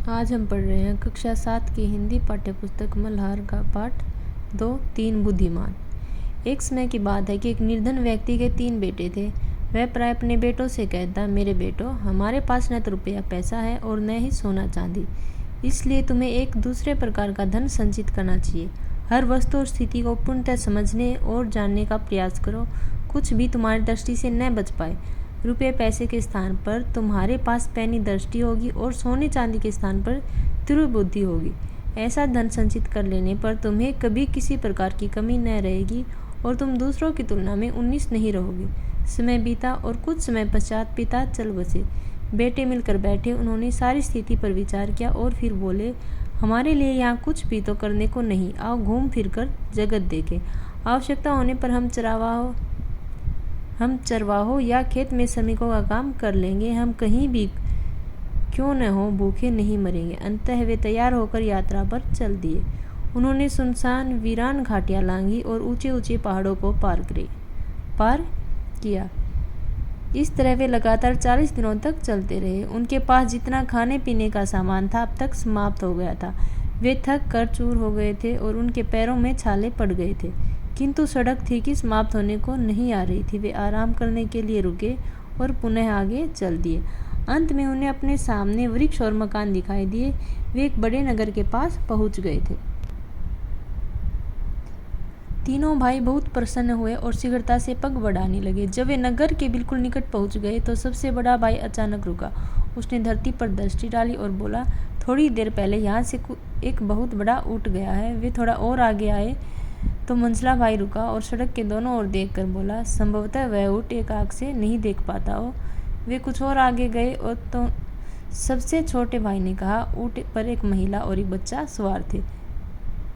आज हम पढ़ रहे हैं कक्षा 7 की हिंदी पाठ्यपुस्तक मल्हार का पाठ 2 3 बुद्धिमान। एक समय की बात है कि एक निर्धन व्यक्ति के 3 बेटे थे। वह प्राय अपने बेटों से कहता, मेरे बेटो, हमारे पास न तो रुपया पैसा है और न ही सोना चांदी, इसलिए तुम्हें एक दूसरे प्रकार का धन संचित करना चाहिए। हर वस्तु और स्थिति को पूर्णतः समझने और जानने का प्रयास करो। कुछ भी तुम्हारी दृष्टि से न बच पाए। रुपये पैसे के स्थान पर तुम्हारे पास पैनी दृष्टि होगी और सोने चांदी के स्थान पर तीव्र बुद्धि होगी। ऐसा धन संचित कर लेने पर तुम्हें कभी किसी प्रकार की कमी न रहेगी और तुम दूसरों की तुलना में 19 नहीं रहोगे। समय बीता और कुछ समय पश्चात पिता चल बसे। बेटे मिलकर बैठे। उन्होंने सारी स्थिति पर विचार किया और फिर बोले, हमारे लिए यहाँ कुछ भी तो करने को नहीं। आओ घूम फिर कर जगत देखें। आवश्यकता होने पर हम चरवाहों या खेत में श्रमिकों का काम कर लेंगे। हम कहीं भी क्यों न हो भूखे नहीं मरेंगे। अंततः वे तैयार होकर यात्रा पर चल दिए। उन्होंने सुनसान वीरान घाटियां लांघी और ऊंचे ऊंचे पहाड़ों को पार किया। इस तरह वे लगातार 40 दिनों तक चलते रहे। उनके पास जितना खाने पीने का सामान था अब तक समाप्त हो गया था। वे थक कर चूर हो गए थे और उनके पैरों में छाले पड़ गए थे, किंतु सड़क थी कि समाप्त होने को नहीं आ रही थी। वे आराम करने के लिए रुके और पुनः आगे चल दिए। अंत में उन्हें अपने सामने वृक्ष और मकान दिखाई दिए। वे एक बड़े नगर के पास पहुंच गए थे। तीनों भाई बहुत प्रसन्न हुए और शीघ्रता से पग बढ़ाने लगे। जब वे नगर के बिल्कुल निकट पहुंच गए तो सबसे बड़ा भाई अचानक रुका। उसने धरती पर दृष्टि डाली और बोला, थोड़ी देर पहले यहाँ से एक बहुत बड़ा ऊँट गया है। वे थोड़ा और आगे आए तो मंझला भाई रुका और सड़क के दोनों ओर देखकर बोला, संभवतः वह ऊँट एक आँख से नहीं देख पाता हो। वे कुछ और आगे गए और तो सबसे छोटे भाई ने कहा, ऊँट पर एक महिला और एक बच्चा सवार थे।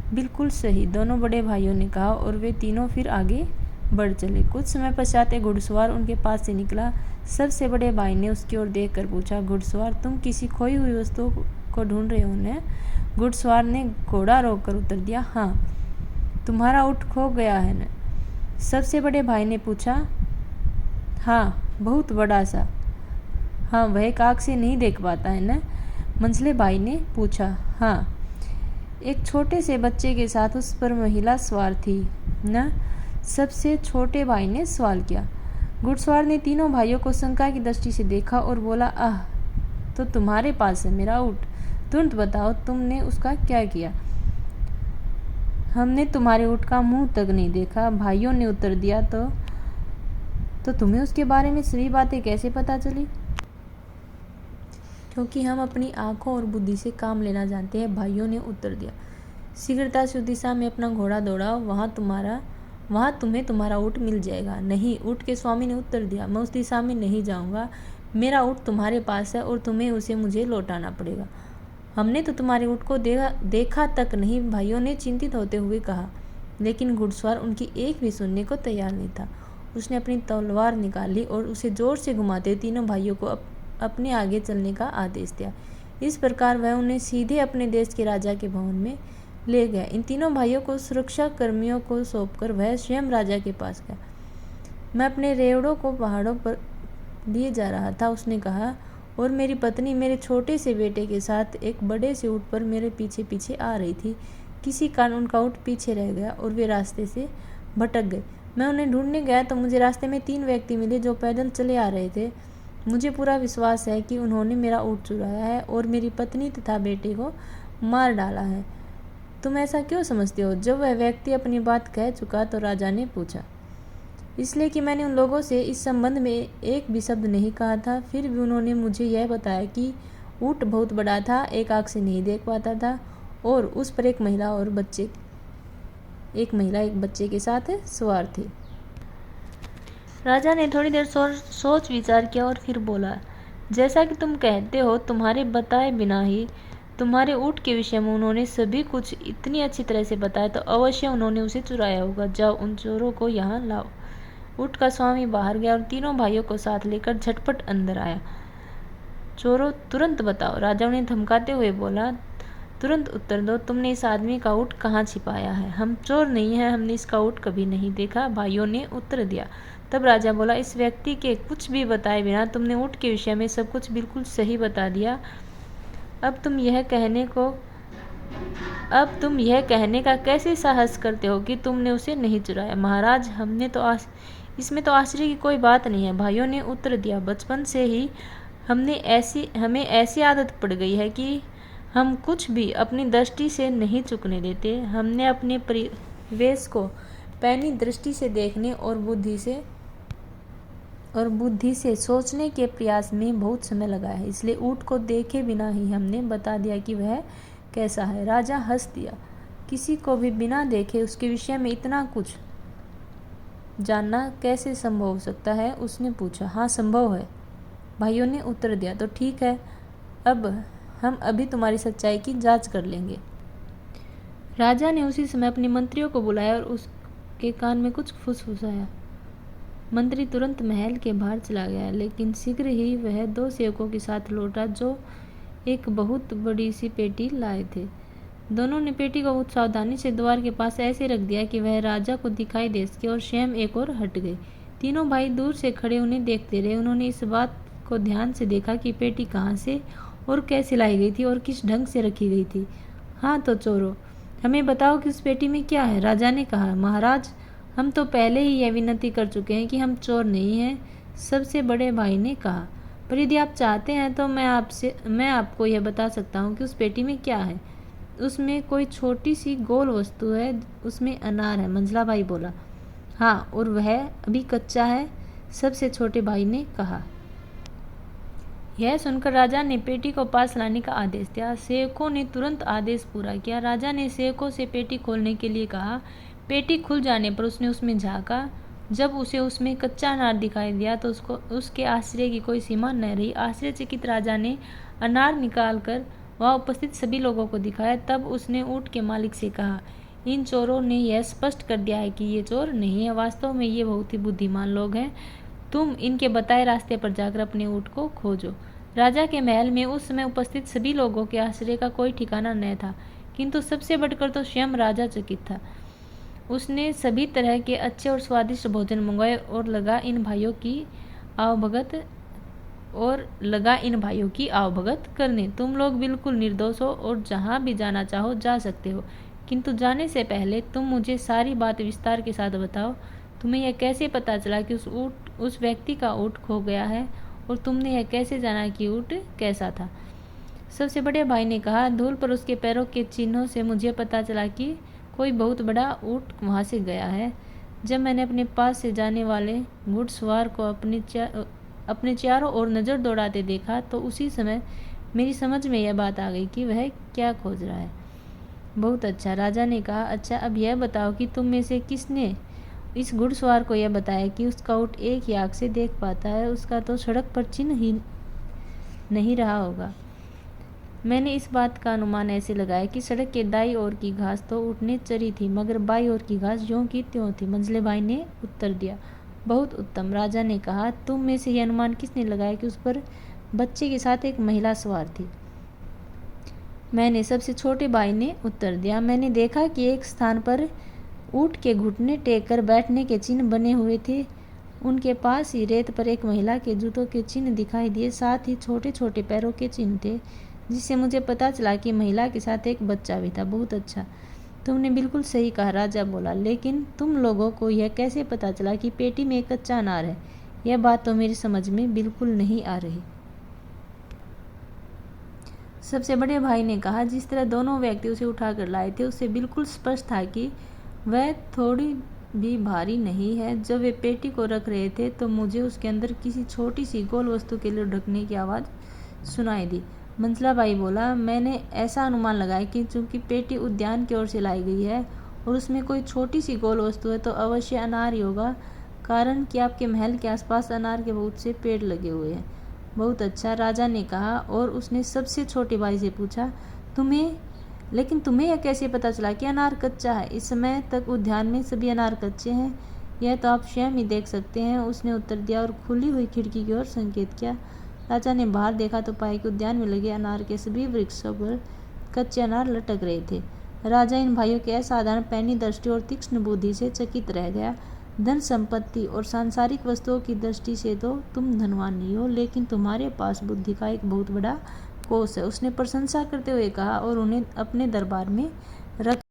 बिल्कुल सही, दोनों बड़े भाइयों ने कहा और वे तीनों फिर आगे बढ़ चले। कुछ समय पश्चात एक घुड़सवार उनके पास से निकला। सबसे बड़े भाई ने उसकी ओर देखकर पूछा, घुड़सवार, तुम किसी खोई हुई वस्तु को ढूंढ रहे हो न? घुड़सवार ने घोड़ा रोककर उत्तर दिया, हाँ। तुम्हारा ऊँट खो गया है न? सबसे बड़े भाई ने पूछा। हाँ, बहुत बड़ा सा। हाँ, वह एक आँख से नहीं देख पाता है न? मंझले भाई ने पूछा। हाँ। एक छोटे से बच्चे के साथ उस पर महिला सवार थी न? सबसे छोटे भाई ने सवाल किया। घुड़सवार ने तीनों भाइयों को शंका की दृष्टि से देखा और बोला, आह, तो तुम्हारे पास है मेरा ऊँट। तुरंत बताओ, तुमने उसका क्या किया? हमने तुम्हारे ऊँट का मुंह तक नहीं देखा, भाइयों ने उत्तर दिया। तो तुम्हें उसके बारे में सभी बातें कैसे पता चली? क्योंकि हम अपनी आंखों और बुद्धि से काम लेना जानते हैं, भाइयों ने उत्तर दिया। शीघ्रता से उस दिशा में अपना घोड़ा दौड़ाओ, वहाँ तुम्हें तुम्हारा ऊँट मिल जाएगा। नहीं, ऊँट के स्वामी ने उत्तर दिया, मैं उस दिशा में नहीं जाऊँगा। मेरा ऊँट तुम्हारे पास है और तुम्हें उसे मुझे लौटाना पड़ेगा। हमने तो तुम्हारे ऊँट को देखा तक नहीं, भाइयों ने चिंतित होते हुए कहा। लेकिन घुड़सवार उनकी एक भी सुनने को तैयार नहीं था। उसने अपनी तलवार निकाली और उसे जोर से घुमाते तीनों भाइयों को अपने आगे चलने का आदेश दिया। इस प्रकार वह उन्हें सीधे अपने देश के राजा के भवन में ले गया। इन तीनों भाइयों को सुरक्षा कर्मियों को सौंपकर वह स्वयं राजा के पास गया। मैं अपने रेवड़ों को पहाड़ों पर लिए जा रहा था, उसने कहा, और मेरी पत्नी मेरे छोटे से बेटे के साथ एक बड़े से ऊँट पर मेरे पीछे पीछे आ रही थी। किसी कारण उनका ऊँट पीछे रह गया और वे रास्ते से भटक गए। मैं उन्हें ढूंढने गया तो मुझे रास्ते में 3 व्यक्ति मिले जो पैदल चले आ रहे थे। मुझे पूरा विश्वास है कि उन्होंने मेरा ऊँट चुराया है और मेरी पत्नी तथा बेटे को मार डाला है। तुम ऐसा क्यों समझते हो? जब वह व्यक्ति अपनी बात कह चुका तो राजा ने पूछा। इसलिए कि मैंने उन लोगों से इस संबंध में एक भी शब्द नहीं कहा था। फिर भी उन्होंने मुझे यह बताया कि ऊँट बहुत बड़ा था, एक आँख से नहीं देख पाता था और उस पर एक महिला एक बच्चे के साथ सवार थी। राजा ने थोड़ी देर सोच विचार किया और फिर बोला, जैसा कि तुम कहते हो, तुम्हारे बताए बिना ही तुम्हारे ऊँट के विषय में उन्होंने सभी कुछ इतनी अच्छी तरह से बताया, तो अवश्य उन्होंने उसे चुराया होगा। जाओ, उन चोरों को यहाँ लाओ। ऊँट का स्वामी बाहर गया और तीनों भाइयों को साथ लेकर झटपट अंदर आया। चोरों, तुरंत बताओ, राजा ने धमकाते हुए बोला। तुरंत उत्तर दो, तुमने इस आदमी का ऊँट कहाँ छिपाया है? हम चोर नहीं हैं, हमने इसका ऊँट कभी नहीं देखा, भाइयों ने उत्तर दिया। तब राजा बोला, इस व्यक्ति के कुछ भी बताए बिना तुमने ऊँट के विषय में सब कुछ बिल्कुल सही बता दिया। अब तुम यह कहने का कैसे साहस करते हो कि तुमने उसे नहीं चुराया? महाराज, इसमें तो आश्चर्य की कोई बात नहीं है, भाइयों ने उत्तर दिया। बचपन से ही हमें ऐसी आदत पड़ गई है कि हम कुछ भी अपनी दृष्टि से नहीं चूकने देते। हमने अपने परिवेश को पैनी दृष्टि से देखने और बुद्धि से सोचने के प्रयास में बहुत समय लगाया है। इसलिए ऊँट को देखे बिना ही हमने बता दिया कि वह कैसा है। राजा हंस दिया। किसी को भी बिना देखे उसके विषय में इतना कुछ जानना कैसे संभव हो सकता है? उसने पूछा। हाँ, संभव है, भाइयों ने उत्तर दिया। तो ठीक है, अब हम अभी तुम्हारी सच्चाई की जांच कर लेंगे। राजा ने उसी समय अपने मंत्रियों को बुलाया और उसके कान में कुछ फुसफुसाया। मंत्री तुरंत महल के बाहर चला गया, लेकिन शीघ्र ही वह 2 सेवकों के साथ लौटा जो एक बहुत बड़ी सी पेटी लाए थे। दोनों ने पेटी को बहुत सावधानी से द्वार के पास ऐसे रख दिया कि वह राजा को दिखाई दे सके और स्वयं एक ओर हट गए। तीनों भाई दूर से खड़े उन्हें देखते रहे। उन्होंने इस बात को ध्यान से देखा कि पेटी कहाँ से और कैसे लाई गई थी और किस ढंग से रखी गई थी। हाँ तो चोरों, हमें बताओ कि उस पेटी में क्या है? राजा ने कहा। महाराज, हम तो पहले ही यह विनती कर चुके हैं कि हम चोर नहीं हैं, सबसे बड़े भाई ने कहा। पर यदि आप चाहते हैं तो मैं आपको यह बता सकता हूँ कि उस पेटी में क्या है। उसमें कोई छोटी सी गोल वस्तु है, उसमें अनार है, मंझला भाई बोला। हाँ, और वह अभी कच्चा है, सबसे छोटे भाई ने कहा। यह सुनकर राजा ने पेटी को पास लाने का आदेश दिया। सेवकों ने तुरंत आदेश पूरा किया। राजा ने सेवकों से पेटी खोलने के लिए कहा। पेटी खुल जाने पर उसने उसमें झाँका। जब उसे उसमें कच्चा अनार दिखाई दिया तो उसके आश्चर्य की कोई सीमा न रही। आश्चर्यचकित राजा ने अनार निकालकर वहाँ उपस्थित सभी लोगों को दिखाया। तब उसने ऊँट के मालिक से कहा, इन चोरों ने यह स्पष्ट कर दिया है कि ये चोर नहीं है, वास्तव में ये बहुत ही बुद्धिमान लोग हैं। तुम इनके बताए रास्ते पर जाकर अपने ऊँट को खोजो। राजा के महल में उस समय उपस्थित सभी लोगों के आश्चर्य का कोई ठिकाना न था, किंतु सबसे बढ़कर तो स्वयं राजा चकित था। उसने सभी तरह के अच्छे और स्वादिष्ट भोजन मंगवाए और लगा इन भाइयों की आवभगत करने। तुम लोग बिल्कुल निर्दोष हो और जहाँ भी जाना चाहो जा सकते हो, किंतु जाने से पहले तुम मुझे सारी बात विस्तार के साथ बताओ। तुम्हें यह कैसे पता चला कि उस व्यक्ति का ऊँट खो गया है, और तुमने यह कैसे जाना कि ऊँट कैसा था? सबसे बड़े भाई ने कहा, धूल पर उसके पैरों के चिन्हों से मुझे पता चला कि कोई बहुत बड़ा ऊँट वहाँ से गया है। जब मैंने अपने पास से जाने वाले घुड़सवार को अपने चारों ओर नज़र दौड़ाते देखा तो उसी समय मेरी समझ में यह बात आ गई कि वह क्या खोज रहा है। बहुत अच्छा, राजा ने कहा। अच्छा, अब यह बताओ कि तुम में से किसने इस घुड़सवार को यह बताया कि उसका ऊँट एक ही आँख से देख पाता है? उसका तो सड़क पर चिन्ह ही नहीं रहा होगा। मैंने इस बात का अनुमान ऐसे लगाया कि सड़क के दाईं ओर की घास तो ऊँट ने चरी थी, मगर बाईं ओर की घास ज्यों की त्यों थी। मंझले भाई ने उत्तर दिया। बहुत उत्तम, राजा ने कहा। तुम में से यह अनुमान किसने लगाया कि उस पर बच्चे के साथ एक महिला सवार थी? मैंने, सबसे छोटे भाई ने उत्तर दिया। मैंने देखा कि एक स्थान पर ऊँट के घुटने टेक कर बैठने के चिन्ह बने हुए थे। उनके पास ही रेत पर एक महिला के जूतों के चिन्ह दिखाई दिए, साथ ही छोटे छोटे पैरों के चिन्ह थे, जिससे मुझे पता चला कि महिला के साथ एक बच्चा भी था। बहुत अच्छा, तुमने बिल्कुल सही कहा, राजा बोला। लेकिन तुम लोगों को यह कैसे पता चला कि पेटी में एक कच्चा अनार है? यह बात तो मेरी समझ में बिल्कुल नहीं आ रही। सबसे बड़े भाई ने कहा, जिस तरह दोनों व्यक्ति उसे उठाकर लाए थे उससे बिल्कुल स्पष्ट था कि वह थोड़ी भी भारी नहीं है। जब वे पेटी को रख रहे थे तो मुझे उसके अंदर किसी छोटी सी गोल वस्तु के लिए ढकने की आवाज़ सुनाई दी। मंझला भाई बोला, मैंने ऐसा अनुमान लगाया कि चूंकि पेटी उद्यान की ओर से लाई गई है और उसमें कोई छोटी सी गोल वस्तु है तो अवश्य अनार ही होगा, कारण कि आपके महल के आसपास अनार के बहुत से पेड़ लगे हुए हैं। बहुत अच्छा, राजा ने कहा। और उसने सबसे छोटे भाई से पूछा, लेकिन तुम्हें यह कैसे पता चला कि अनार कच्चा है? इस समय तक उद्यान में सभी अनार कच्चे हैं, यह तो आप स्वयं ही देख सकते हैं, उसने उत्तर दिया और खुली हुई खिड़की की ओर संकेत किया। राजा ने बाहर देखा तो पाया कि उद्यान में लगे अनार के सभी वृक्षों पर कच्चे अनार लटक रहे थे। राजा इन भाइयों के असाधारण पैनी दृष्टि और तीक्ष्ण बुद्धि से चकित रह गया। धन संपत्ति और सांसारिक वस्तुओं की दृष्टि से तो तुम धनवान नहीं हो, लेकिन तुम्हारे पास बुद्धि का एक बहुत बड़ा कोस है। उसने प्रशंसा करते हुए कहा और उन्हें अपने दरबार में रख